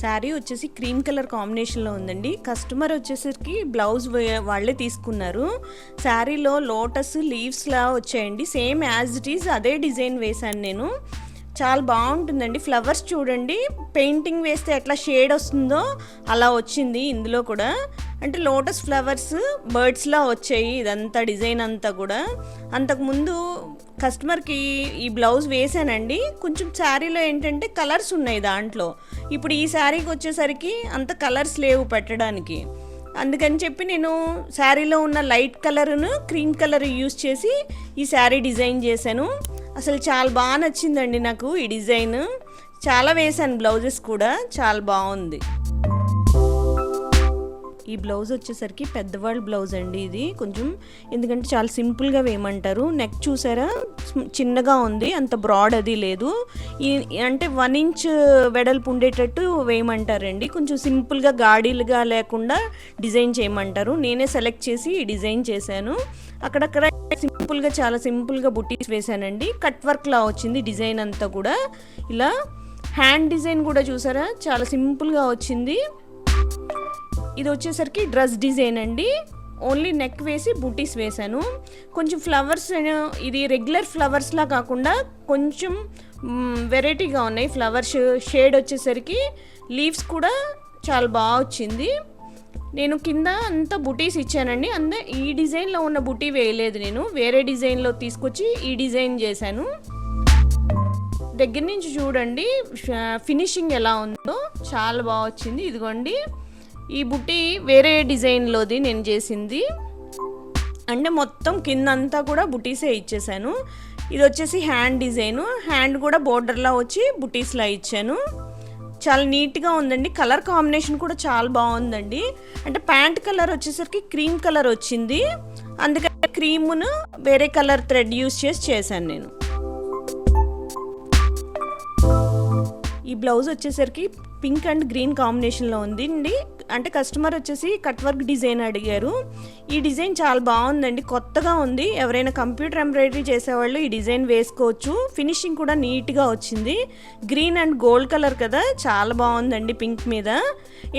శారీ వచ్చేసి cream colour కాంబినేషన్లో ఉందండి. కస్టమర్ వచ్చేసరికి బ్లౌజ్ వాళ్ళే తీసుకున్నారు. శారీలో లోటస్ లీవ్స్లా వచ్చాయండి. సేమ్ యాజ్ ఇట్ ఈజ్ అదే డిజైన్ వేశాను నేను. చాలా బాగుంటుందండి. ఫ్లవర్స్ చూడండి, పెయింటింగ్ వేస్తే ఎట్లా షేడ్ వస్తుందో అలా వచ్చింది ఇందులో కూడా. అంటే లోటస్ ఫ్లవర్స్ బర్డ్స్లా వచ్చాయి ఇదంతా డిజైన్ అంతా కూడా. అంతకుముందు కస్టమర్కి ఈ బ్లౌజ్ వేసానండి. కొంచెం శారీలో ఏంటంటే కలర్స్ ఉన్నాయి దాంట్లో. ఇప్పుడు ఈ శారీకి వచ్చేసరికి అంత కలర్స్ లేవు పెట్టడానికి. అందుకని చెప్పి నేను శారీలో ఉన్న లైట్ కలర్ను క్రీమ్ కలర్ యూస్ చేసి ఈ శారీ డిజైన్ చేశాను. అసలు చాలా బాగా నచ్చిందండి నాకు ఈ డిజైన్. చాలా వేసాను బ్లౌజెస్ కూడా, చాలా బాగుంది. ఈ బ్లౌజ్ వచ్చేసరికి పెద్దవాళ్ళ బ్లౌజ్ అండి ఇది. కొంచెం ఎందుకంటే చాలా సింపుల్గా వేయమంటారు. నెక్ చూసారా చిన్నగా ఉంది, అంత బ్రాడ్ అది లేదు. అంటే 1 ఇంచ్ వెడల్పు ఉండేటట్టు వేయమంటారండి. కొంచెం సింపుల్గా గాడీలుగా లేకుండా డిజైన్ చేయమంటారు. నేనే సెలెక్ట్ చేసి ఈ డిజైన్ చేశాను. అక్కడక్కడ సింపుల్గా చాలా సింపుల్గా బుట్టీస్ వేశానండి. కట్ వర్క్లా వచ్చింది డిజైన్ అంతా కూడా. ఇలా హ్యాండ్ డిజైన్ కూడా చూసారా చాలా సింపుల్గా వచ్చింది. ఇది వచ్చేసరికి డ్రెస్ డిజైన్ అండి. ఓన్లీ నెక్ వేసి బూటీస్ వేశాను. కొంచెం ఫ్లవర్స్ ఇది రెగ్యులర్ ఫ్లవర్స్లా కాకుండా కొంచెం వెరైటీగా ఉన్నాయి ఫ్లవర్స్. షేడ్ వచ్చేసరికి లీవ్స్ కూడా చాలా బాగా వచ్చింది. నేను కింద అంతా బుటీస్ ఇచ్చానండి. ఈ డిజైన్లో ఉన్న బుటీ వేయలేదు, నేను వేరే డిజైన్లో తీసుకొచ్చి ఈ డిజైన్ చేశాను. దగ్గర నుంచి చూడండి ఫినిషింగ్ ఎలా ఉందో, చాలా బాగా వచ్చింది. ఇదిగోండి ఈ బుట్టి వేరే డిజైన్లోది నేను చేసింది. అంటే మొత్తం కిందంతా కూడా బుటీసే ఇచ్చేసాను. ఇది వచ్చేసి హ్యాండ్ డిజైను. హ్యాండ్ కూడా బోర్డర్లా వచ్చి బుటీస్లా ఇచ్చాను. చాలా నీట్గా ఉందండి. కలర్ కాంబినేషన్ కూడా చాలా బాగుందండి. అంటే ప్యాంట్ కలర్ వచ్చేసరికి క్రీమ్ కలర్ వచ్చింది. అందుకని క్రీమును వేరే కలర్ థ్రెడ్ యూస్ చేసి చేశాను నేను. ఈ బ్లౌజ్ వచ్చేసరికి పింక్ అండ్ గ్రీన్ కాంబినేషన్లో ఉంది అండి. అంటే కస్టమర్ వచ్చేసి కట్ వర్క్ డిజైన్ అడిగారు. ఈ డిజైన్ చాలా బాగుందండి, కొత్తగా ఉంది. ఎవరైనా కంప్యూటర్ ఎంబ్రాయిడరీ చేసేవాళ్ళు ఈ డిజైన్ వేసుకోవచ్చు. ఫినిషింగ్ కూడా నీట్గా వచ్చింది. గ్రీన్ అండ్ గోల్డ్ కలర్ కదా, చాలా బాగుందండి. పింక్ మీద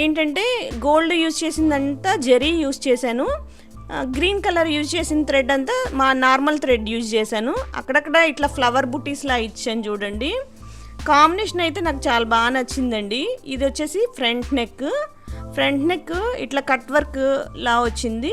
ఏంటంటే గోల్డ్ యూజ్ చేసిందంతా జరీ యూజ్ చేశాను. గ్రీన్ కలర్ యూజ్ చేసిన థ్రెడ్ అంతా మా నార్మల్ థ్రెడ్ యూజ్ చేశాను. అక్కడక్కడ ఇట్లా ఫ్లవర్ బుటీస్లా ఇచ్చాను చూడండి. కాంబినేషన్ అయితే నాకు చాలా బాగా నచ్చిందండి. ఇది వచ్చేసి ఫ్రంట్ నెక్ ఇట్లా కట్ వర్క్ లా వచ్చింది.